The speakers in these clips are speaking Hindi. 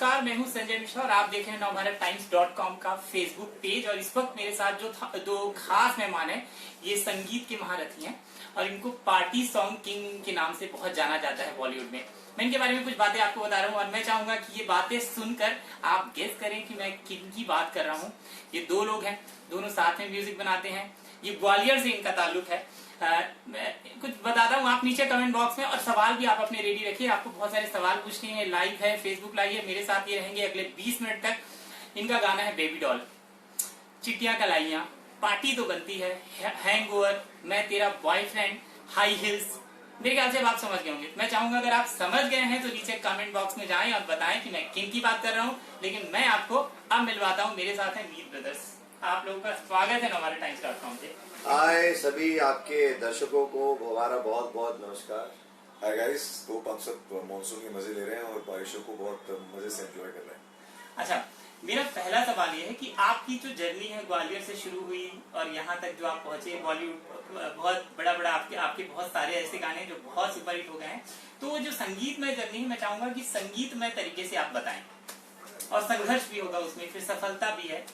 नमस्कार, मैं हूं संजय मिश्रा और आप देख रहे हैं नवभारतटाइम्स.com का फेसबुक पेज। और इस वक्त मेरे साथ जो दो खास मेहमान हैं, ये संगीत के महारथी हैं और इनको पार्टी सॉन्ग किंग के नाम से बहुत जाना जाता है बॉलीवुड में। मैं इनके बारे में कुछ बातें आपको बता रहा हूँ और मैं चाहूंगा कि ये बातें सुनकर आप गेस करें कि मैं किन की बात कर रहा हूँ। ये दो लोग हैं, दोनों साथ में म्यूजिक बनाते हैं। ये ग्वालियर से इनका ताल्लुक है। मैं कुछ बताता हूँ, आप नीचे कमेंट बॉक्स में और सवाल भी आप अपने रेडी रखिए। आपको बहुत सारे सवाल पूछने हैं। लाइव है, फेसबुक लाइव है, मेरे साथ ये रहेंगे अगले 20 मिनट तक। इनका गाना है बेबी डॉल, चिट्टियां कलाइयां, पार्टी तो बनती है, हैंगओवर, मैं तेरा बॉयफ्रेंड, हाई हिल्स। मेरे ख्याल से अब आप समझ गए होंगे। मैं चाहूंगा अगर आप समझ गए हैं तो नीचे कमेंट बॉक्स में जाएं और बताएं कि मैं किन की बात कर रहा हूं। लेकिन मैं आपको अब मिलवाता हूं, मेरे साथ है मीत ब्रदर्स। आप लोगों का स्वागत है नवभारतटाइम्स.com से। हाय सभी आपके दर्शकों को हमारा बहुत बहुत नमस्कार। हाय गाइस, होप आप सब मानसून के मजे ले रहे हैं और बारिशों को बहुत मजे से एंजॉय कर रहे हैं। अच्छा, मेरा पहला सवाल ये है कि आपकी जो जर्नी है ग्वालियर से शुरू हुई और यहाँ तक जो आप पहुंचे, बॉलीवुड बहुत बड़ा आपके बहुत सारे ऐसे गाने जो बहुत सुपरहिट हो गए हैं। तो जो संगीतमय जर्नी है, मैं चाहूंगा कि संगीतमय तरीके से आप बताएं। और संघर्ष भी होगा उसमें, फिर सफलता भी है।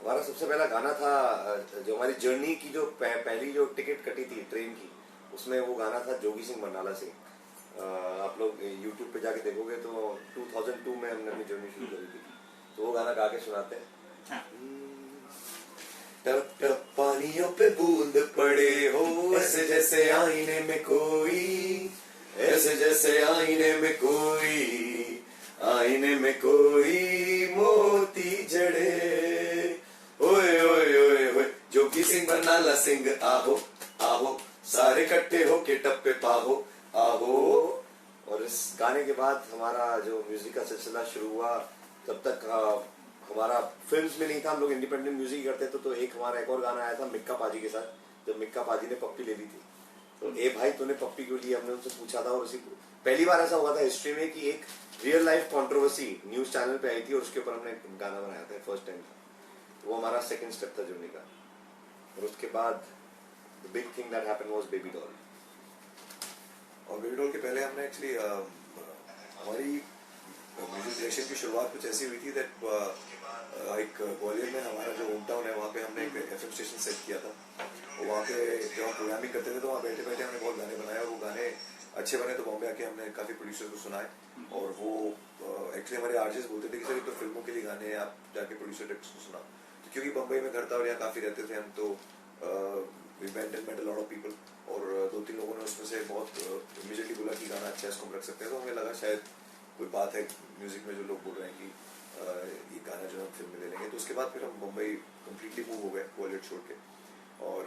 हमारा सबसे पहला गाना था, जो हमारी जर्नी की जो पहली जो टिकट कटी थी ट्रेन की, उसमें वो गाना था जोगी सिंह बरनाला से। आप लोग YouTube पे जाके देखोगे तो 2002 में हमने अपनी जर्नी शुरू करी थी। तो वो गाना गा के सुनाते हैं। हाँ। टप टप पानियों पे बूंद पड़े हो, ऐसे जैसे आईने में कोई, ऐसे जैसे आईने में कोई, आईने में कोई मोती जड़े, ओए ओए ओए ओए, जोगी सिंह बरनाला सिंह आहो आहो, सारे इकट्ठे होके टप्पे पाहो आहो। और इस गाने के बाद हमारा जो म्यूजिक का सिलसिला शुरू हुआ, तब तक हमारा फिल्म्स में नहीं था, हम लोग इंडिपेंडेंट म्यूजिक करते थे। तो एक और गाना आया था मिक्का पाजी के साथ, जब मिक्का पाजी ने पप्पी ले ली थी। तो ए भाई तूने पप्पी क्यों ली, हमने उनसे पूछा था। और उसी पहली बार ऐसा हुआ था हिस्ट्री में कि एक real life controversy news channel पे आई थी और उसके ऊपर हमने गाना बनाया था, फर्स्ट टाइम। वो हमारा सेकंड स्टेप था जर्नी का। और उसके बाद the big thing that happened was baby doll. और बेबी डॉल के पहले हमने एक्चुअली हमारी म्यूजिक डायरेक्शन की शुरुआत कुछ ऐसी हुई थी दैट एक ग्वालियर में हमारा जो होम टाउन है, वहाँ पे हमने एक FM स्टेशन सेट किया था। और वहाँ पे जब हम प्रोग्रामिंग करते थे तो वहाँ बैठे बैठे हमने बहुत गाने बनाए और वो गाने अच्छे बने। तो बॉम्बे आके हमने काफ़ी प्रोड्यूसर को सुनाए और वो एक्चुअली हमारे आर्टिस्ट बोलते थे कि सर ये तो फिल्मों के लिए गाने हैं, आप जाके प्रोड्यूसर डायरेक्टर को सुनाओ। तो क्योंकि बम्बई में घर था और यहाँ काफ़ी रहते थे हम, तो we met a lot of people और 2-3 लोगों ने उसमें से बहुत इमीडिएटली बोला कि गाना अच्छा है, इसको हम रख सकते हैं। तो हमें लगा शायद कोई बात है म्यूजिक में जो लोग बोल रहे हैं कि ये गाना जो हम फिल्म में ले लेंगे। तो उसके बाद फिर हम मुंबई कम्प्लीटली मूव हो गए ग्वालियर छोड़ के। और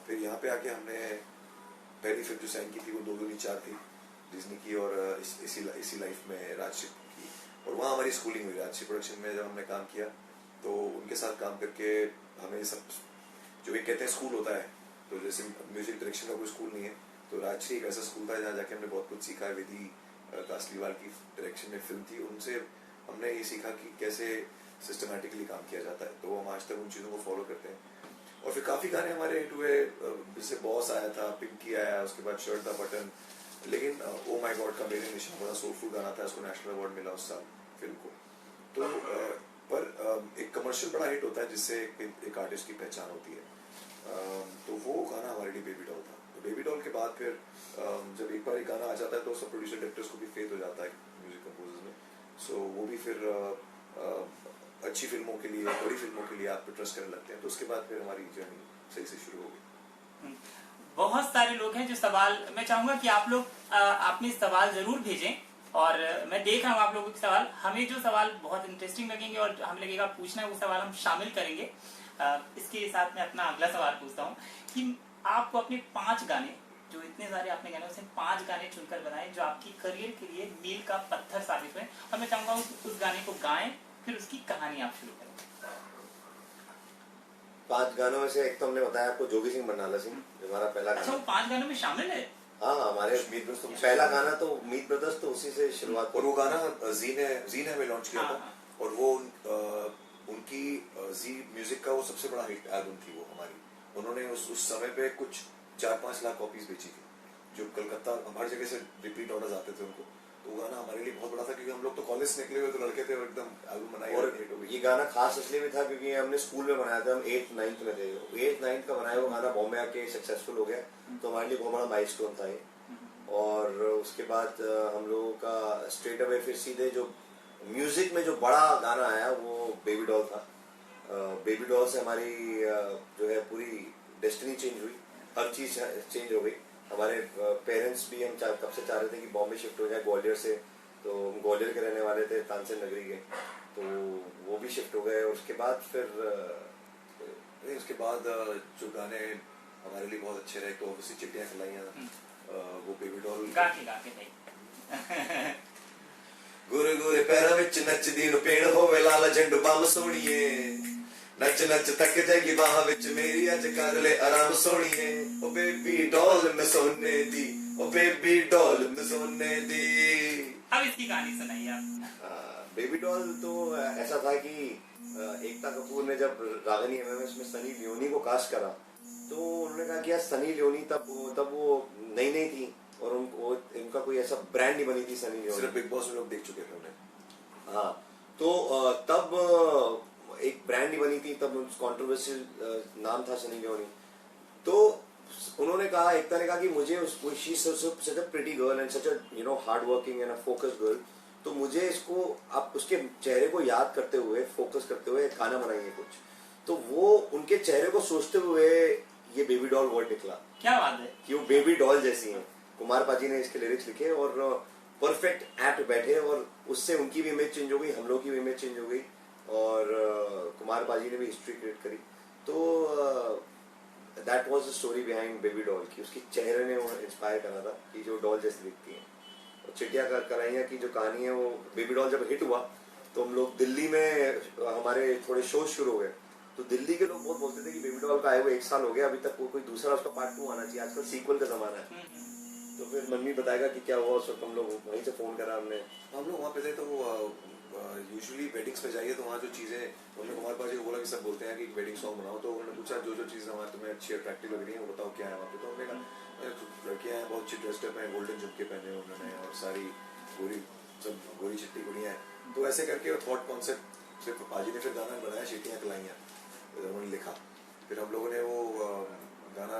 फिर यहाँ पे आके हमने पहली फिल्म जो साइन की थी वो 2 दूनी 4 थी, डिज्नी की और इसी लाइफ में राजश्री की। और वहाँ हमारी स्कूलिंग हुई। राजश्री प्रोडक्शन में जब हमने काम किया तो उनके साथ काम करके हमें सब जो एक कहते हैं स्कूल होता है, तो जैसे म्यूजिक डायरेक्शन का कोई स्कूल नहीं है, तो राजश्री एक ऐसा स्कूल था जहाँ जाके हमने बहुत कुछ सीखा। विधि कासलीवाल की डायरेक्शन में फिल्म थी, उनसे हमने ये सीखा कि कैसे सिस्टमैटिकली काम किया जाता है। तो हम आज तक उन चीज़ों को फॉलो करते हैं। और फिर काफ़ी गाने हमारे हिट हुए, जैसे बॉस आया था, पिंकी आया, उसके बाद शर्ट द बटन। लेकिन ओ माई गॉड का मेरे निशान बड़ा सोलफुल गाना था, उसको नेशनल अवार्ड मिला उस साल फिल्म को। तो पर एक कमर्शियल बड़ा हिट होता है जिससे एक आर्टिस्ट की पहचान होती है। तो वो गाना हमारे लिए बेबी डॉल था। तो बेबी डॉल के बाद फिर जब एक बार एक गाना आ जाता है तो सब प्रोड्यूसर डायरेक्टर्स को भी फेथ हो जाता है म्यूजिक कंपोजर्स में। सो वो भी फिर अच्छी फिल्मों के लिए, बड़ी फिल्मों के लिए आप पे ट्रस्ट करने लगते हैं। तो उसके बाद फिर हमारी जर्नी सही से शुरू हो गई। बहुत सारे लोग हैं जो सवाल, मैं चाहूंगा कि आप लोग अपने सवाल जरूर भेजें। और मैं देख रहा हूँ आप लोगों के सवाल, हमें जो सवाल बहुत इंटरेस्टिंग लगेंगे और हमें लगेगा पूछना है, वो सवाल हम शामिल करेंगे। इसके साथ में अपना अगला सवाल पूछता हूँ कि आपको अपने 5 गाने, जो इतने सारे आपने गाने, उसमें 5 गाने चुनकर बनाए जो आपकी करियर के लिए मील का पत्थर साबित हुए। और मैं चाहूंगा उस गाने को गाएं, फिर उसकी कहानी आप शुरू करें। 5 गानों में से एक तो हमने बताया आपको जोगी सिंह बरनाला सिंह, जो हमारा पहला गाना। अच्छा, वो 5 गानों में शामिल है? हाँ, हमारे मीत ब्रदर्स तो पहला गाना तो मीत ब्रदर्स तो उसी से शुरुआत। और वो गाना जी ने लॉन्च किया था। और वो उनकी जी म्यूजिक का वो सबसे बड़ा हिट एल्बम थी वो हमारी। उन्होंने उस समय पे कुछ 4-5 लाख कॉपीज बेची थी, जो कलकत्ता हर जगह से रिपीट ऑर्डर्स आते थे उनको। तो वो गाना हमारे लिए बहुत बड़ा था, क्योंकि हम लोग तो कॉलेज आर्टिस्ट निकले हुए तो लड़के थे और एकदम एल्बम बनाई और हिट हो गई। ये गाना खास इसलिए भी था क्योंकि हमने स्कूल में बनाया था, हम 8th 9th में थे। 8th 9th का बनाया हुआ गाना बॉम्बे आके सक्सेसफुल हो गया, तो हमारे लिए बहुत बड़ा माइलस्टोन था ये। और उसके बाद हम लोगों का स्ट्रेट अवे फिर सीधे जो म्यूजिक में जो बड़ा गाना आया वो बेबी डॉल था। बेबी डॉल से हमारी जो है पूरी डेस्टिनी चेंज हुई, हर चीज चेंज हो गई। हमारे पेरेंट्स भी हम कब से चाह रहे थे कि बॉम्बे शिफ्ट हो जाए ग्वालियर से, तो हम ग्वालियर के रहने वाले थे, तानसेन नगरी के, तो वो भी शिफ्ट हो गए। और उसके बाद फिर नहीं, उसके बाद जो गाने हमारे लिए बहुत अच्छे रहे तो ऑब्वियसली चिट्टियां खिलाइयां, वो बेबी डॉल गा के भाई गुरे गुरे पैरों विच नचदी नु पेड़ होवे लाल झंडू बम सोणीए, नच नच थक जाएगी बाह विच मेरी अज कर ले आराम सोणीए, ओ बेबी डॉल मैं सोने दी, ओ बेबी डॉल मैं सोने दी। अब इसकी कहानी सुनाइए आप। बेबी डॉल तो ऐसा था कि एकता कपूर ने जब रागिनी एमएमएस में सनी लियोनी को कास्ट करा, तो उन्होंने कहा कि यार सनी लियोनी तब वो नई नई थी और उनको इनका कोई ऐसा ब्रांड नहीं बनी थी सनी लियोनी। सिर्फ बिग बॉस में लोग देख चुके थे उन्हें। हाँ, तो तब एक ब्रांड नहीं बनी थी, तब कंट्रोवर्शियल नाम था सनी लियोनी। तो उन्होंने कहा, एकता ने कहा कि मुझे she is such a pretty girl and such a hard working and a focused girl, तो मुझे इसको आप उसके चेहरे को याद करते हुए, फोकस करते हुए गाना बनाएंगे कुछ। तो वो उनके चेहरे को सोचते हुए ये बेबी डॉल वर्ड निकला। क्या बात है कि वो बेबी डॉल जैसी हैं। कुमार पाजी ने इसके लिरिक्स लिखे और परफेक्ट एप्ट बैठे, और उससे उनकी भी इमेज चेंज हो गई, हम लोग की भी इमेज चेंज हो गई, और कुमार पाजी ने भी हिस्ट्री क्रिएट करी। तो that was the story behind baby doll की उसकी चेहरे ने इंस्पायर करा था कि जो डॉल जैसी दिखती है। और चिटिया कराइया की जो कहानी है, वो बेबी डॉल जब हिट हुआ तो हम लोग दिल्ली में हमारे थोड़े शो शुरू हो गए, तो दिल्ली के लोग बहुत बोलते थे कि बेबी डॉल का आए हुए 1 साल हो गया, अभी तक कोई दूसरा उसका पार्ट 2 आना चाहिए, आजकल सीक्वल का जमाना है। तो फिर मम्मी बताएगा कि क्या हुआ उस वक्त, हम लोग वहीं से फोन करा हमने। हम लोग वहाँ पे थे तो यूजुअली वेडिंग्स पे जाइए तो वहाँ जो चीजें उन्होंने कुमार पाजी को बोला कि सब बोलते हैं कि वेडिंग सॉन्ग बनाओ, तो उन्होंने पूछा जो जो चीजें हमारे तुम्हें अच्छी अट्रैक्टिव लग रही है वो बताओ क्या है वहाँ पे। तो हमने कहा लड़कियाँ हैं बहुत अच्छी ड्रेस्ड अप हैं, गोल्डन झुमके पहने उन्होंने और सारी गोरी सब गोरी चिट्टी गुड़ियाँ हैं। तो ऐसे करके थॉट कॉन्सेप्ट से पाजी ने फिर गाना बनाया चिट्टियाँ खिलाइयाँ, उन्होंने लिखा। फिर हम लोगों ने वो गाना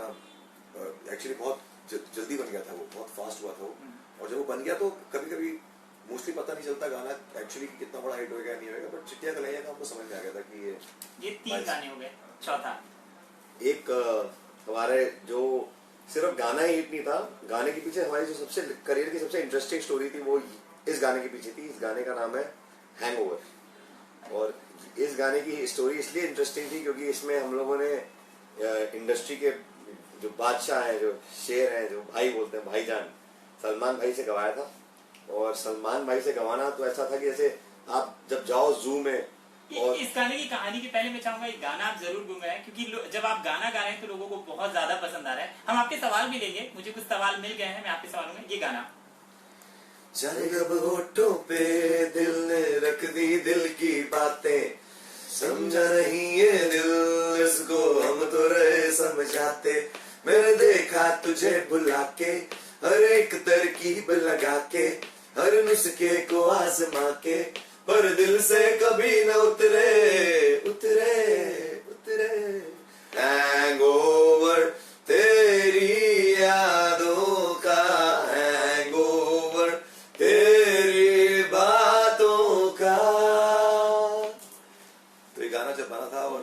एक्चुअली बहुत जल्दी बन गया था, वो बहुत फास्ट हुआ था वो, और जब वो बन गया तो कभी कभी मोस्टली पता नहीं चलता गाना एक्चुअली कितना बड़ा हिट होगा नहीं होगा, बट चिट्टियां खिलाइयां का हमको समझ में आ गया था कि ये 3 गाने हो गए। चौथा एक हमारे जो सिर्फ गाना ही हिट नहीं था, गाने के पीछे हमारी जो सबसे करियर की सबसे इंटरेस्टिंग स्टोरी थी वो इस गाने के पीछे थी। इस गाने का नाम है हैंगओवर। और इस गाने की स्टोरी इसलिए इंटरेस्टिंग थी क्योंकि इसमें हम लोगों ने इंडस्ट्री के जो बादशाह हैं, जो शेर हैं, जो भाई बोलते हैं, भाईजान सलमान भाई से गवाया था। और सलमान भाई से गवाना तो ऐसा था कि जैसे आप जब जाओ जू में, और इस गाने की कहानी के पहले मैं चाहूंगा ये गाना आप जरूर गुनगुनाएं, क्योंकि जब आप गाना गा रहे हैं तो लोगों को बहुत ज्यादा पसंद आ रहा है। हम आपके सवाल भी लेंगे, मुझे कुछ सवाल मिल गए हैं, मैं आपके सवालों में ये गाना। जाने कब होठों पे दिल ने रख दी दिल की बातें, समझा नहीं ये दिल इसको हम तो रहे समझाते, मैंने देखा तुझे बुला के हर एक तरकीब लगा के, हर नुस्खे को आजमा के, पर दिल से कभी न उतरे उतरे उतरे। हैंगओवर तेरी यादों का, हैंगओवर तेरी बातों का। तो ये गाना जब बना था और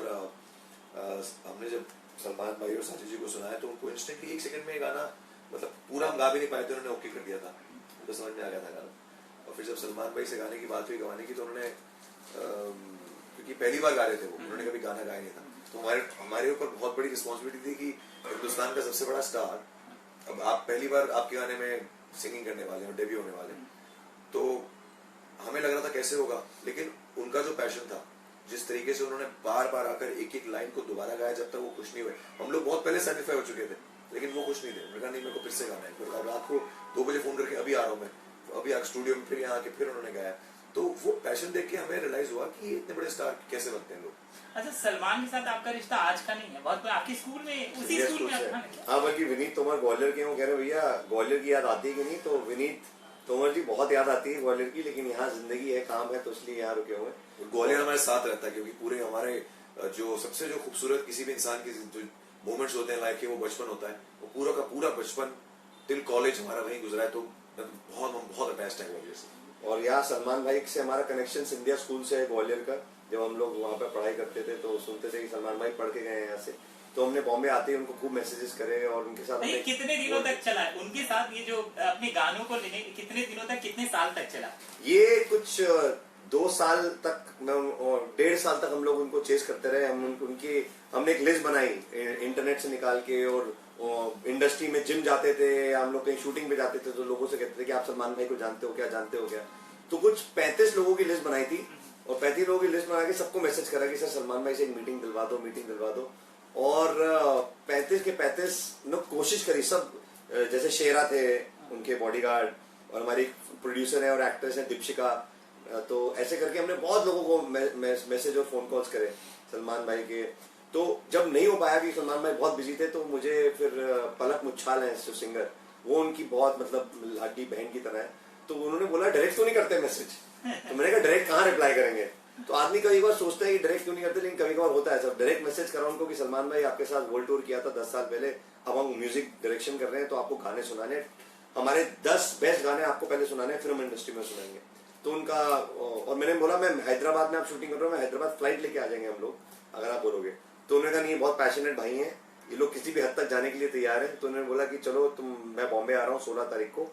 हमने जब सलमान भाई और साजिद जी को सुनाया तो उनको इंस्टेंटली 1 सेकंड में ये गाना, मतलब पूरा हम गा भी नहीं पाए थे, उन्होंने ओके कर दिया था, तो समझ में आ गया था गाना। और फिर जब सलमान भाई से गाने की बात हुई गवाने की, तो उन्होंने क्योंकि पहली बार गा रहे थे वो, उन्होंने कभी गाना गाया नहीं था, तो हमारे ऊपर बहुत बड़ी रिस्पॉन्सिबिलिटी थी कि हिंदुस्तान का सबसे बड़ा स्टार, अब आप पहली बार आपके गाने में सिंगिंग करने वाले हैं, डेब्यू होने वाले हैं, तो हमें लग रहा था कैसे होगा, लेकिन उनका जो पैशन था, जिस तरीके से उन्होंने बार बार आकर एक एक लाइन को दोबारा गाया, जब तक वो खुश नहीं हुए, हम लोग बहुत पहले सेटिस्फाई हो चुके थे, लेकिन वो खुश नहीं थे। उन्होंने कहा नहीं मेरे को फिर से गाना है, फिर रात को 2 बजे फोन करके अभी आ रहा हूँ मैं, अभी आकर स्टूडियो में, फिर यहाँ आके फिर उन्होंने गाया। तो वो पैशन देख के हमें रियलाइज हुआ कि इतने बड़े स्टार कैसे बनते हैं लोग। अच्छा, सलमान के साथ आपका रिश्ता आज का नहीं है, बहुत आपके स्कूल में, उसी स्कूल में? हाँ, बल्कि विनीत तोमर ग्वालियर के, वो कह रहे भैया ग्वालियर की याद आती है कि नहीं, तो विनीत तोमर जी बहुत याद आती है ग्वालियर की, लेकिन यहाँ जिंदगी है, काम है, तो इसलिए यहाँ रुके हुए हैं। ग्वालियर हमारे साथ रहता है, क्योंकि पूरे हमारे जो सबसे जो खूबसूरत किसी भी इंसान के जो मोमेंट्स होते हैं लाइफ के, वो बचपन होता है। वो पूरा का पूरा बचपन टिल कॉलेज हमारा वहीं गुजरा है, तो हम बहुत अटैच्ड है ग्वालियर से। और यहाँ सलमान भाई से हमारा कनेक्शन इंडिया स्कूल से है ग्वालियर का। जब हम लोग वहाँ पे पढ़ाई करते थे तो सुनते थे कि सलमान भाई पढ़ के गए हैं यहाँ से, तो हमने बॉम्बे आते ही उनको खूब मैसेजेस करे और उनके साथ नहीं, कितने दिनों तक चला है उनके साथ ये जो अपने गानों को लेने, कितने दिनों तक, कितने साल तक चला? ये कुछ 2 साल तक, 1.5 साल तक हम लोग उनको चेस करते रहे। हमने एक लिस्ट बनाई इंटरनेट से निकाल के, और इंडस्ट्री में जिम जाते थे, हम लोग कहीं शूटिंग पे जाते थे तो लोगों से कहते थे कि आप सलमान भाई को जानते हो क्या, जानते हो क्या। तो कुछ 35 लोगों की लिस्ट बनाई थी, और 35 लोगों की लिस्ट बना के सबको मैसेज करा कि सर सलमान भाई से एक मीटिंग दिलवा दो, मीटिंग दिलवा दो। और 35 के 35 लोग कोशिश करी सब, जैसे शेरा थे उनके बॉडीगार्ड, और हमारी प्रोड्यूसर है और एक्ट्रेस है दीपशिका, तो ऐसे करके हमने बहुत लोगों को मैसेज और फोन कॉल्स करे सलमान भाई के। तो जब नहीं हो पाया कि सलमान भाई बहुत बिजी थे, तो मुझे फिर पलक मुच्छाल है जो सिंगर, वो उनकी बहुत मतलब लाडली बहन की तरह है, तो उन्होंने बोला डायरेक्ट क्यों नहीं करते मैसेज। तो मैंने कहा डायरेक्ट कहाँ रिप्लाई करेंगे। तो आदमी कई बार सोचता है कि डायरेक्ट क्यों नहीं करते, लेकिन कभी कभार होता है सब। डायरेक्ट मैसेज करा उनको कि सलमान भाई आपके साथ वर्ल्ड टूर किया था 10 साल पहले, अब हम म्यूजिक डायरेक्शन कर रहे हैं, तो आपको गाने सुनाने, हमारे 10 बेस्ट गाने आपको पहले सुनाने, फिर हम इंडस्ट्री में सुनाएंगे। तो उनका, और मैंने बोला मैं हैदराबाद में आप शूटिंग कर रहे हो, मैं हैदराबाद फ्लाइट लेके आ जाएंगे हम लोग अगर आप बोलोगे। तो उन्होंने कहा नहीं, बहुत पैशनेट भाई हैं ये लोग, किसी भी हद तक जाने के लिए तैयार है। तो उन्होंने बोला कि चलो मैं बॉम्बे आ रहा हूँ 16 तारीख को,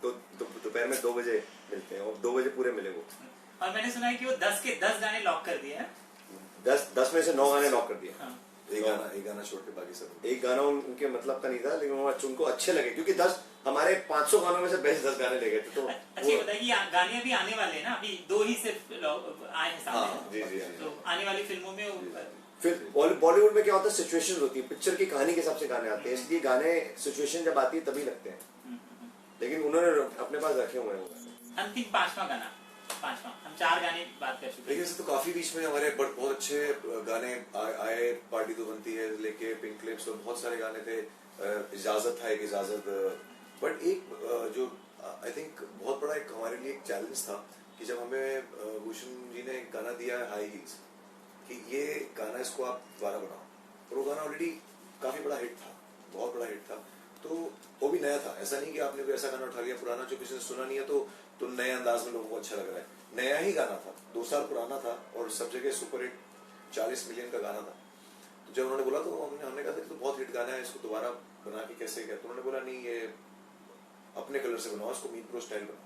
तो दोपहर में 2 बजे मिलते हैं, और 2 बजे पूरे मिले वो। और मैंने सुना है कि वो 10 के 10 गाने लॉक कर दिए हैं। 10 में से 9 गाने लॉक कर दिए। हाँ। एक गाना छोड़ के बाकी सब। एक गाना उनके मतलब का नहीं था, लेकिन उनको अच्छे लगे, क्योंकि 10 हमारे 500 गानों में से बेस्ट 10 गाने ले गए थे। तो अच्छी बताइए, गाने अभी आने वाले हैं ना, अभी 2 ही सिर्फ आए हैं सामने। जी जी। तो आने वाली फिल्मों में फिर बॉलीवुड में क्या होता है, सिचुएशन होती है, पिक्चर की कहानी के हिसाब से गाने आते हैं, इसलिए गाने सिचुएशन जब आती है तभी लगते हैं, लेकिन उन्होंने अपने पास रखे हुए हैं। अंतिम 5वां गाना, 5वां, हम 4 गाने बात कर चुके हैं। लेकिन तो काफी बीच में हमारे बहुत अच्छे गाने आए, पार्टी तो बनती है लेके, पिंक क्लिप्स, और बहुत सारे गाने थे, इजाजत था, एक इजाजत। बट एक जो आई थिंक बहुत बड़ा एक हमारे लिए एक चैलेंज था कि जब हमें भूषण जी ने एक गाना दिया है हाई हील्स, कि ये गाना इसको आप दोबारा बनाओ, और वो गाना ऑलरेडी काफी बड़ा हिट था, बहुत बड़ा हिट था, तो वो भी नया था। ऐसा नहीं कि आपने कोई ऐसा गाना उठा लिया पुराना जो किसी ने सुना नहीं है तो नए अंदाज में लोगों को अच्छा लग रहा है। नया ही गाना था, 2 साल पुराना था, और सब जगह सुपर हिट, 40 मिलियन का गाना था। तो जब उन्होंने बोला तो हमने कहा था तो बहुत हिट गाना है, इसको दोबारा बना के कैसे क्या। तो उन्होंने बोला नहीं, ये अपने कलर से बनाओ, इसको मीत प्रो स्टाइल बनाओ।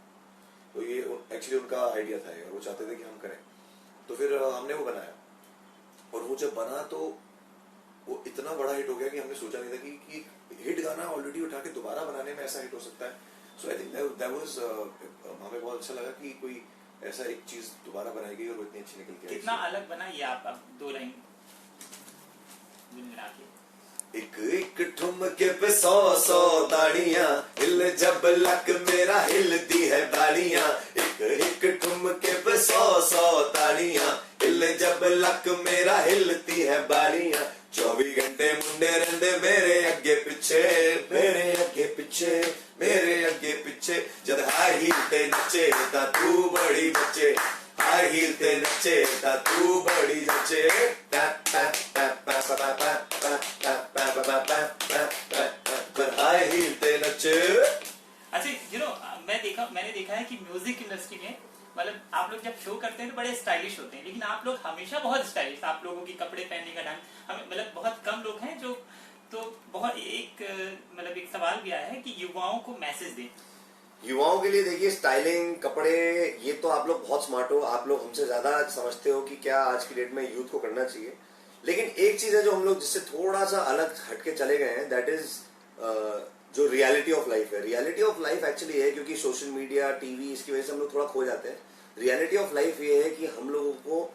तो ये एक्चुअली उनका आइडिया था, और वो चाहते थे कि हम करें। तो फिर हमने वो बनाया, और वो जब बना तो वो इतना बड़ा हिट हो गया कि हमने सोचा नहीं था कि हिट गाना ऑलरेडी उठा के दोबारा बनाने में ऐसा हिट हो सकता है। सो आई थिंक दैट वाज, हमें बहुत अच्छा लगा कि कोई ऐसा एक चीज दोबारा बनाई गई और वो इतनी अच्छी निकल के आई। कितना अलग बना ये, आप 2 लाइन गुनगुना के। एक एक ठुमके पे 100 ताड़ियां, हिल जब लक मेरा हिलती है बाड़ियां। एक एक ठुमके पे 100 ताड़ियां, हिल जब लक मेरा हिलती है बाड़ियां। 24 घंटे मुंडे रहंदे मेरे अगे पिछे, मेरे अगे पिछे, मेरे अगे पिछे। जद हाई हील ते नचे ता तू बड़ी बचे, हाई हील ते नचे ता तू बड़ी जचे। हाई हील ते नचे। अच्छा, मैंने देखा है कि म्यूजिक इंडस्ट्री में मतलब आप लोग जब शो करते हैं तो बड़े स्टाइलिश होते हैं, लेकिन आप लोग हमेशा बहुत स्टाइलिश, आप लोगों की कपड़े पहनने का ढंग, हमें मतलब बहुत कम लोग हैं जो, तो बहुत एक सवाल भी आया है कि युवाओं को मैसेज दें। युवाओं के लिए देखिए, स्टाइलिंग, कपड़े, ये तो आप लोग बहुत स्मार्ट हो, आप लोग हमसे ज्यादा समझते हो कि क्या आज की डेट में यूथ को करना चाहिए। लेकिन एक चीज है जो हम लोग जिससे थोड़ा सा अलग हटके चले गए हैं, दैट इज जो रियलिटी ऑफ लाइफ है। रियलिटी ऑफ लाइफ एक्चुअली है, क्योंकि सोशल मीडिया, टीवी, इसकी वजह से हम लोग थोड़ा खो जाते हैं। रियलिटी ऑफ लाइफ ये है कि हम लोगों को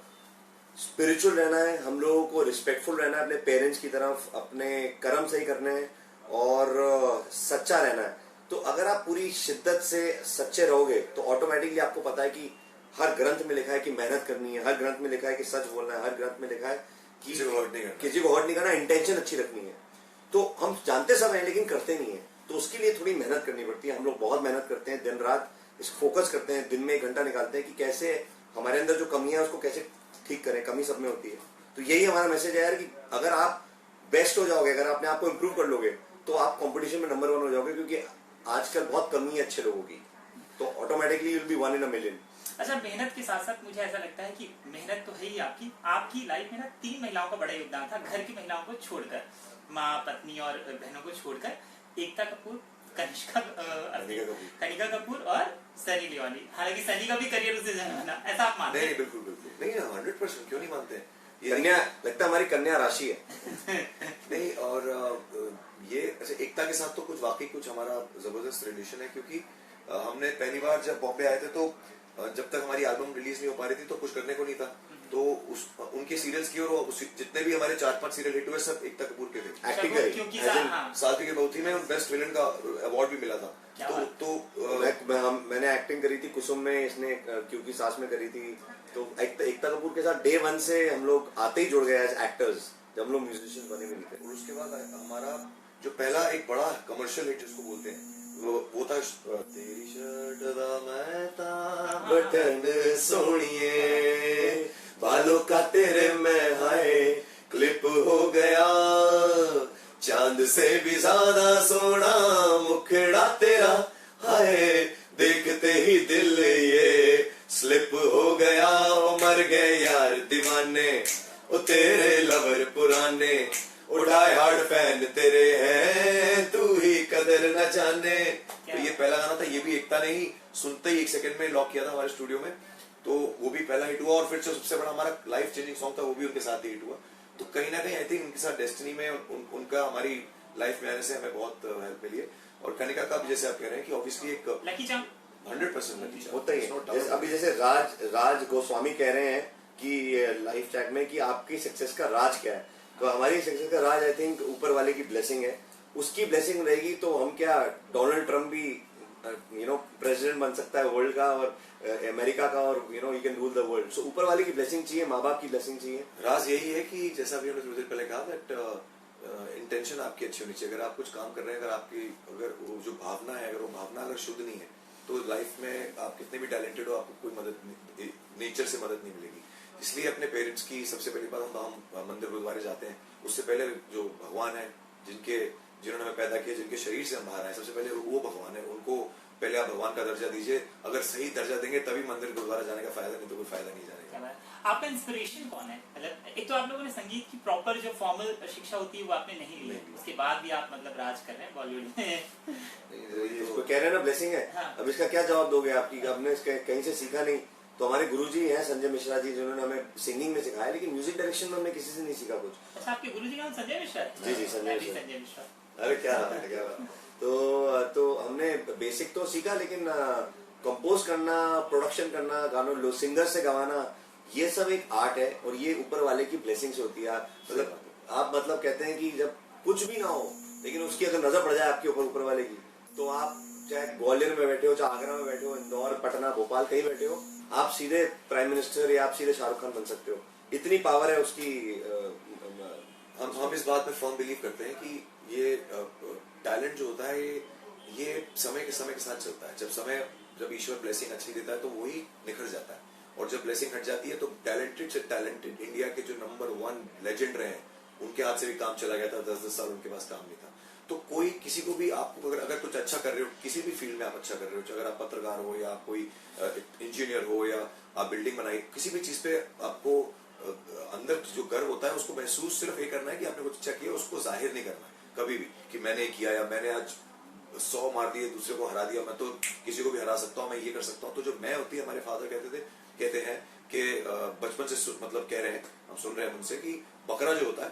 स्पिरिचुअल रहना है, हम लोगों को रिस्पेक्टफुल रहना है अपने पेरेंट्स की तरफ, अपने कर्म सही करने हैं, और सच्चा रहना है। तो अगर आप पूरी शिद्दत से सच्चे रहोगे तो ऑटोमेटिकली आपको पता है कि हर ग्रंथ में लिखा है कि मेहनत करनी है, हर ग्रंथ में लिखा है कि सच बोलना है, हर ग्रंथ में लिखा है कि किसी को हर्ट नहीं करना, इंटेंशन अच्छी रखनी है। तो हम जानते सब हैं लेकिन करते नहीं है, तो उसके लिए थोड़ी मेहनत करनी पड़ती है। हम लोग बहुत मेहनत करते हैं, दिन रात इस फोकस करते हैं, दिन में 1 घंटा निकालते हैं कि कैसे हमारे अंदर जो कमियां है उसको कैसे ठीक करें, कमी सब में होती है। तो यही हमारा मैसेज है यार कि अगर आप बेस्ट हो जाओगे, अगर अपने आप को इम्प्रूव कर लोगे तो आप कंपटीशन में नंबर 1 हो जाओगे, क्योंकि आजकल बहुत कमी है अच्छे लोगों की, तो automatically will be 1 in a million। अच्छा, मेहनत के साथ साथ मुझे ऐसा लगता है कि मेहनत तो है ही आपकी, आपकी लाइफ में ना 3 महिलाओं का बड़ा योगदान था, घर की महिलाओं को छोड़कर, माँ, पत्नी और बहनों को छोड़कर, एकता कपूर, कनिका कपूर और सनी लियोनी। हालांकि सनी का भी करियर उससे जाना, ऐसा आप मानते हैं? नहीं, बिल्कुल बिल्कुल नहीं, 100% क्यों नहीं मानते हैं। कन्या लगता है हमारी कन्या राशि है। नहीं, और ये अच्छा, एकता के साथ तो कुछ वाकई कुछ हमारा जबरदस्त रिलेशन है, क्योंकि हमने पहली बार जब बॉम्बे आए थे तो जब तक हमारी एल्बम रिलीज नहीं हो पा रही थी तो कुछ करने को नहीं था, तो उनके सीरियल्स की और जितने भी हमारे 4-5 सीरियल हिट हुए सब एकता कपूर के थे। एक्टिंग करी, क्योंकि साथी के बहुथी में बेस्ट विलन का अवार्ड भी मिला था। मैंने एक्टिंग करी थी कुसुम में, इसने क्योंकि सास में करी थी। तो एकता कपूर के साथ डे 1 से हम लोग आते ही जुड़ गए एज एक्टर्स, जब हम लोग म्यूजिशियंस बने भी नहीं थे। और उसके बाद हमारा जो पहला एक बड़ा कमर्शियल हिट जिसको बोलते हैं वो था तेरी शर्ट दा मैं ता बटन सोनिए, बालों का तेरे में हाय क्लिप हो गया, चांद से भी ज्यादा सोना मुखड़ा तेरा हाय, देखते ही दिल ये स्लिप हो गया, मर गए यार दीवाने ओ तेरे लवर पुराने, उठाए हार्ड फैन तेरे हैं तू ही कदर न जाने। तो ये पहला गाना था, ये भी एकता ने ही सुनते ही 1 सेकंड में लॉक किया था हमारे स्टूडियो में, तो वो भी पहला हिट हुआ। और फिर जो सबसे बड़ा हमारा लाइफ चेंजिंग सॉन्ग था वो भी उनके साथ ही हिट हुआ। तो कहीं ना कहीं आई थिंक उनके साथ डेस्टिनी में उनका हमारी लाइफ में आने से हमें बहुत हेल्प मिली है। और कनिका का जैसे आप कह रहे हैं कि ऑब्वियसली एक लकी चार्म 100% लकी चार्म होता ही है। अभी जैसे राज गोस्वामी कह रहे हैं कि लाइफ चैट में कि आपकी सक्सेस का राज क्या है, तो हमारी सक्सेस का राज आई थिंक ऊपर वाले की ब्लेसिंग है। उसकी ब्लेसिंग रहेगी तो हम क्या, डोनाल्ड ट्रम्प भी प्रेसिडेंट बन सकता है वर्ल्ड का और अमेरिका का, और you can rule the world. So ऊपर वाले की ब्लेसिंग चाहिए, माँ बाप की ब्लेसिंग चाहिए। राज यही है कि जैसा अभी हमने थोड़ी देर पहले कहा दैट इंटेंशन आपकी अच्छी होनी चाहिए। अगर आप कुछ काम कर रहे हैं, अगर वो जो भावना है, अगर वो भावना अगर शुद्ध नहीं है तो लाइफ में आप कितने भी टैलेंटेड हो आपको कोई मदद, नेचर से मदद नहीं मिलेगी। इसलिए अपने पेरेंट्स की सबसे पहली बात, हम मंदिर गुरुद्वारे जाते हैं, उससे पहले जो भगवान है जिन्होंने हमें पैदा किया, जिनके शरीर से हम बाहर आए, सबसे पहले वो भगवान है, उनको पहले आप भगवान का दर्जा दीजिए। अगर सही दर्जा देंगे तभी मंदिर गुरुद्वारा जाने का फायदा, नहीं तो कोई फायदा नहीं जाने का। आपका इंस्पिरेशन कौन है? मतलब एक तो आप लोगों ने संगीत की प्रॉपर जो फॉर्मल शिक्षा होती है वो आपने नहीं ली, उसके बाद भी आप मतलब राज कर रहे हैं बॉलीवुड में। इसको कह रहे हैं ना ब्लेसिंग है। हाँ। अब इसका क्या जवाब दोगे आपकी, आपने इसके कहीं से सीखा नहीं। तो हमारे गुरुजी हैं संजय मिश्रा जी, जिन्होंने हमें सिंगिंग में सिखाया, लेकिन म्यूजिक डायरेक्शन में हमने किसी से नहीं सीखा कुछ। अच्छा, आपके गुरुजी का नाम संजय मिश्रा है? जी संजय मिश्रा। अरे क्या तो हमने बेसिक तो सीखा, लेकिन कंपोज करना, प्रोडक्शन करना, गानों सिंगर से गवाना, ये सब एक आर्ट है और ये ऊपर वाले की ब्लेसिंग से होती है। आप मतलब कहते हैं कि जब कुछ भी ना हो लेकिन उसकी अगर नजर पड़ जाए आपके ऊपर वाले की, तो आप चाहे ग्वालियर में बैठे हो, चाहे आगरा में बैठे हो, इंदौर, पटना, भोपाल कहीं बैठे हो, आप सीधे प्राइम मिनिस्टर या आप सीधे शाहरुख खान बन सकते हो। इतनी पावर है उसकी। हम इस बात में फर्म बिलीव करते हैं कि ये टैलेंट जो होता है ये समय के साथ चलता है। जब ईश्वर ब्लेसिंग अच्छी देता है तो वही निखर जाता है, और जब ब्लेसिंग हट जाती है तो टैलेंटेड से टैलेंटेड इंडिया के जो नंबर 1 लेजेंड रहे हैं उनके हाथ से भी काम चला गया था। 10-10 साल उनके पास काम नहीं था। तो कोई किसी को भी आपको अगर कुछ अच्छा कर रहे हो, किसी भी फील्ड में आप अच्छा कर रहे हो, अगर आप पत्रकार हो या कोई इंजीनियर हो या आप बिल्डिंग बनाई, किसी भी चीज पे आपको अंदर जो गर्व होता है उसको महसूस सिर्फ ये करना है कि आपने कुछ अच्छा किया, उसको जाहिर नहीं करना है कभी भी कि मैंने किया या मैंने आज 100 मार दिए, दूसरे को हरा दिया, मैं तो किसी को भी हरा सकता हूँ, मैं ये कर सकता हूँ। तो जो मैं होती है, हमारे फादर कहते हैं कि बचपन से मतलब कह रहे हैं, हम सुन रहे हैं उनसे कि बकरा जो होता है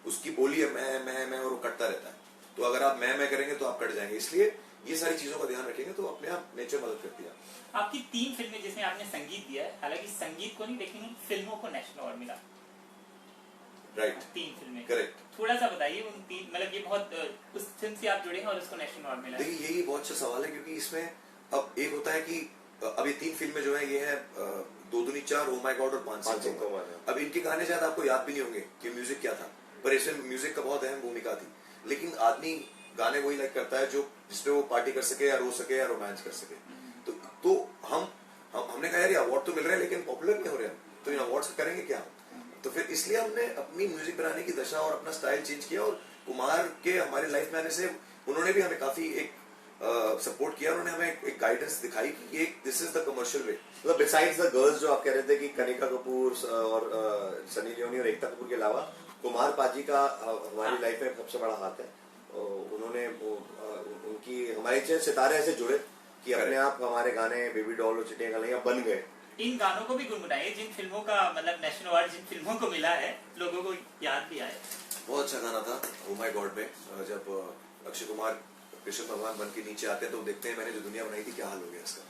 उसकी बोली है मैं और वो कटता रहता है। तो अगर आप मैं करेंगे तो आप कट जाएंगे। इसलिए ये सारी चीजों का ध्यान रखेंगे तो अपने आप नेचर मदद करती है। आपकी 3 फिल्में जिसमें आपने संगीत दिया है, हालांकि संगीत को नहीं लेकिन उन फिल्मों को नेशनल अवार्ड मिला। राइट, 3 फिल्में करेक्ट। थोड़ा सा बताइए उन 3, मतलब ये बहुत उस फिल्म से आप जुड़े हैं और उसको नेशनल अवार्ड मिला। देखिए यही बहुत अच्छा सवाल है, क्योंकि इसमें अब एक होता है कि अब ये 3 फिल्में जो है ये है 2 दूनी 4, ओ माय गॉड और 5 सिंह। अब इनके गाने शायद आपको याद भी नहीं होंगे कि म्यूजिक क्या था, पर इसमें म्यूजिक का बहुत अहम भूमिका थी। लेकिन आदमी गाने वही लाइक करता है जो जिसपे वो पार्टी कर सके या रो सके या रोमांस कर सके। तो तो हमने कहा यार ये अवार्ड तो मिल रहे हैं लेकिन पॉपुलर नहीं हो रहे हैं, तो इन अवार्ड से करेंगे क्या? तो फिर इसलिए हमने अपनी म्यूजिक बनाने की दशा और अपना स्टाइल चेंज किया, और कुमार के हमारे लाइफ में आने से उन्होंने भी हमें काफी एक सपोर्ट किया, उन्होंने हमें एक गाइडेंस दिखाई कि ये दिस इज द कमर्शियल वे। मतलब बिसाइड्स द गर्ल्स जो आप कह रहे थे कि कनिका कपूर और सनी लियोनी और एकता कपूर के अलावा कुमार पाजी का हमारी लाइफ में सबसे बड़ा हाथ है। उन्होंने उनकी हमारे सितारे ऐसे जुड़े कि अपने आप हमारे गाने बेबी डॉल और चिटिया गलियां बन गए। इन गानों को भी गुनगुनाइए जिन फिल्मों का मतलब नेशनल अवार्ड जिन फिल्मों को मिला है, लोगों को याद भी आए। बहुत अच्छा गाना था ओ माय गॉड में, जब अक्षय कुमार कृष्ण भगवान बन के नीचे आते हैं तो देखते हैं मैंने जो दुनिया बनाई थी क्या हाल हो गया इसका।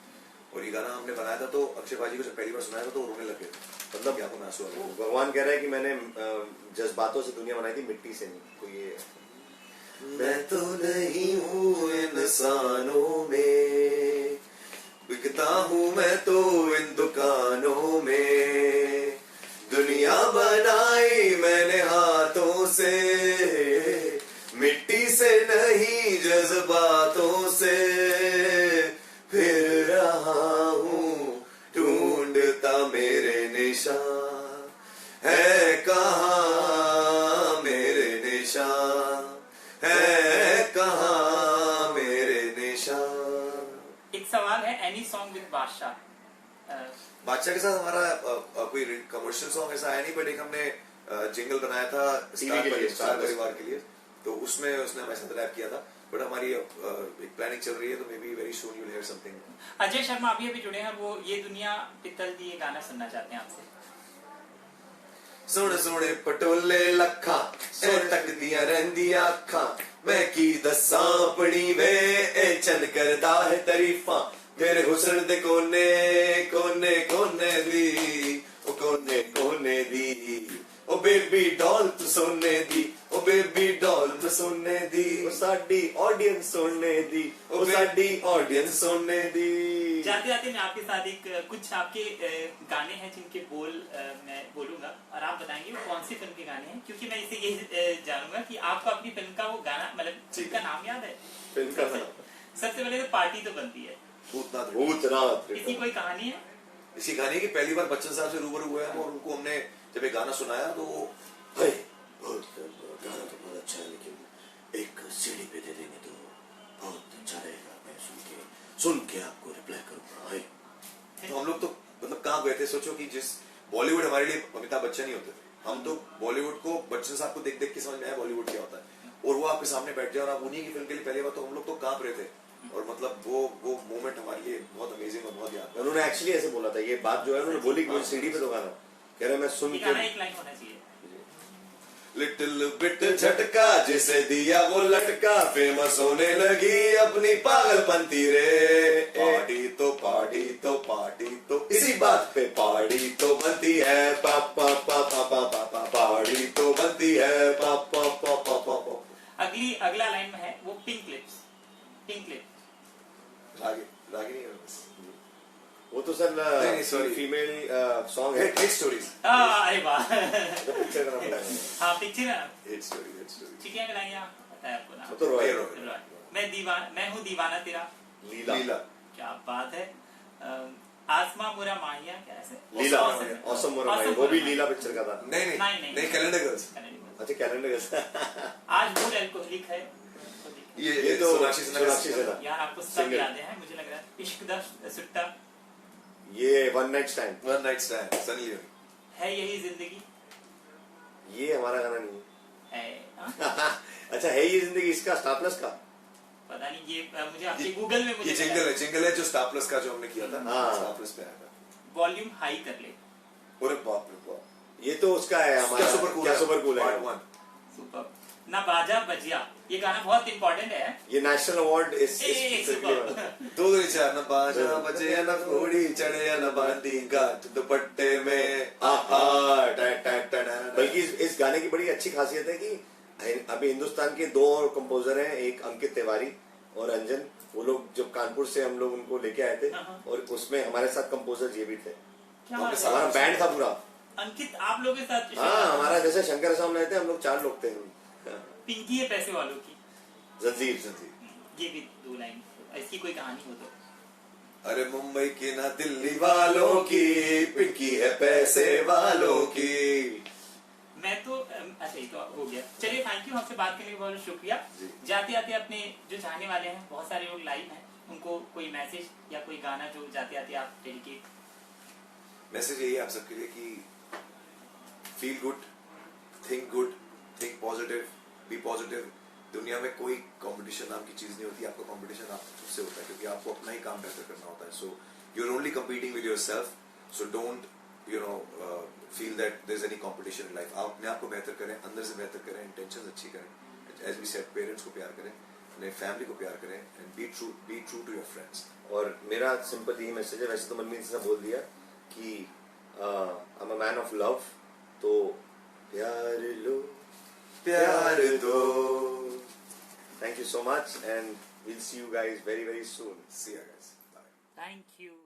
और ये गाना हमने बनाया था तो अक्षय बाजी को जब पहली बार सुनाया था तो रोने लगे, मतलब क्या को आंसू आ गए। भगवान कह रहा है कि मैंने जज्बातों से दुनिया बनाई थी, मिट्टी से नहीं। तो ये मैं तो नहीं हूँ इंसानों में, बिकता हूँ मैं तो इन दुकानों में, दुनिया बनाई मैंने हाथों से, मिट्टी से नहीं जज्बातों से, फिर रहा हूँ ढूंढता मेरे निशान, है कहाँ मेरे निशान, है कहाँ मेरे निशान। एक सवाल है, एनी सॉन्ग विद बादशाह? बादशाह के साथ हमारा कोई कमर्शियल सॉन्ग ऐसा आया नहीं, बट एक हमने जिंगल बनाया था स्टार परिवार के लिए, तो उसमें उसने हमारे साथ रैप किया था। बट हमारी एक प्लानिंग चल रही है तो may be very soon you will hear something. Ajay Sharma अभी जुड़े हैं, वो ये दुनिया पित्तल दी ये गाना सुनना चाहते हैं आपसे। सोने सोने पटोले लखा ए तक दिया रंदिया अखा, मैं की दसा अपनी वे ए चन करदा है तारीफा, तेरे हुस्न दे कोने कोने कोने दी, ओ कोने कोने दी, ओ बेबी डॉल तू सोने दी, ओ बेबी डॉल तू सोने दी, ओ साडी ऑडियंस सोने दी, ओ साडी ऑडियंस सोने दी। जाते जाते मैं आपके साथ एक कुछ आपके गाने हैं जिनके बोल मैं बोलूंगा और आप बताएंगे वो कौन सी फिल्म के गाने हैं, क्योंकि मैं इसे ये जानूंगा कि आपको अपनी फिल्म का वो गाना मतलब फिल्म का नाम याद है? फिल्म का नाम सबसे पहले तो पार्टी तो बनती है, भूतनाथ। इसकी कोई कहानी है? इसी कहानी की पहली बार बच्चन साहब से रूबरू हुए हम, और उनको हमने जब एक गाना सुनाया तो गाना तो बहुत अच्छा है लेकिन एक सीडी पे दे देंगे तो बहुत अच्छा रहेगा, मैं सुन के आपको रिप्लाई करूंगा। तो हम लोग तो मतलब कहाँ गए थे, सोचो कि जिस बॉलीवुड हमारे लिए अमिताभ बच्चन ही होते थे, हम तो बॉलीवुड को बच्चन साहब को देख देख के समझ में आया बॉलीवुड क्या होता है, और वो आपके सामने बैठ जाए और आप उन्हीं की फिल्म के लिए पहली बार, तो हम लोग तो कांप रहे थे, और मतलब वो मोमेंट हमारे लिए बहुत अमेजिंग और बहुत याद। उन्होंने एक्चुअली ऐसे बोला था, ये बात जो है उन्होंने बोली कि सीडी पे तो गाना कह रहे मैं सुन के गाना एक लाइन होना चाहिए। लिटिल बिट झटका जिसे दिया वो लटका, फेमस होने लगी अपनी पागलपंती रे, पार्टी तो पार्टी तो पार्टी तो इसी बात पे पार्टी तो बनती है, पापा पापा पापा पार्टी तो बनती है, पापा पापा पापा। अगला लाइन में है वो pink lips, pink lips Ragini वो तो सर नहीं, sorry. फीमेल सॉन्ग है। हिट स्टोरीज, अरे वाह पिक्चर का नाम है। हाँ पिक्चर है, हिट स्टोरी। चिड़िया गलाइया पता है आपको नाम? वो तो रॉय मैं हूँ दीवाना तेरा, लीला क्या बात है। आसमा मुरा माहिया क्या ऐसे? लीला औसम मोरा भाई, वो भी लीला पिक्चर का था। नहीं कैलेंडर गर्ल्स। अच्छा कैलेंडर आज मूड एल्कोहलिक है, ये तो सोनाक्षी से था। यार आपको सब याद है मुझे लग रहा है। इश्क दा सुट्टा, ये one night stand Sunny Leone. है यही जिंदगी, ये हमारा गाना नहीं है है। अच्छा है ये जिंदगी, इसका स्टार प्लस का पता नहीं, ये मुझे आपके गूगल में मुझे ये जिंगल है जो स्टार प्लस का जो हमने किया था, स्टार प्लस पे आया था। वॉल्यूम हाई कर ले, अरे बाप रे बाप, ये तो उसका है हमारा क्या सुपर कूल है। सुपर ना बाजा बजिया, ये गाना बहुत इंपॉर्टेंट है, ये नेशनल अवार्ड इस दो चार न बाजा बजे न घोड़ी चढ़े न बांधी गाठ दुपट्टे में आहा बल्कि इस गाने की बड़ी अच्छी खासियत है कि अभी हिंदुस्तान के दो और कंपोजर हैं, एक अंकित तिवारी और अंजन, वो लोग जब कानपुर से हम लोग उनको लेके आए थे और उसमें हमारे साथ कंपोजर ये भी थे, हमारा बैंड था पूरा। अंकित आप लोगों के साथ? हाँ हमारा जैसे शंकर साहब रहते हम लोग 4 लोग थे। पिंकी है पैसे वालों की, जंजीर ये भी 2 लाइन, इसकी कोई कहानी हो तो? अरे मुंबई की ना दिल्ली वालों की, पिंकी है पैसे वालों की। मैं तो अच्छा ये तो हो गया। चलिए थैंक यू, हमसे बात करने के लिए बहुत शुक्रिया। जी। जाते आते अपने जो चाहने वाले हैं, बहुत सारे लोग लाइव हैं, उनको कोई मैसेज या कोई गाना जो जाते आते आप डेडिकेट। मैसेज यही है आप सबके लिए कि feel good, think positive, be positive. दुनिया में कोई कंपटीशन नाम की चीज नहीं होती, आपका कंपटीशन आप खुद से होता है, क्योंकि आपको अपना ही काम बेहतर करना होता है। So you are only competing with yourself, so don't feel that there is any competition in life. आप अपने आप को बेहतर करें, अंदर से बेहतर करें, इंटेंशंस अच्छी करें। एज वी सेड, पेरेंट्स को प्यार करें, अपने फैमिली को प्यार करें, and be true to your friends. और मेरा सिंपल यही मैसेज है, वैसे तो मनमीत से बोल दिया कि I am a man of love, तो प्यार लो प्यार दो। Thank you so much, and we'll see you guys very, very soon. See you guys. Bye. Thank you.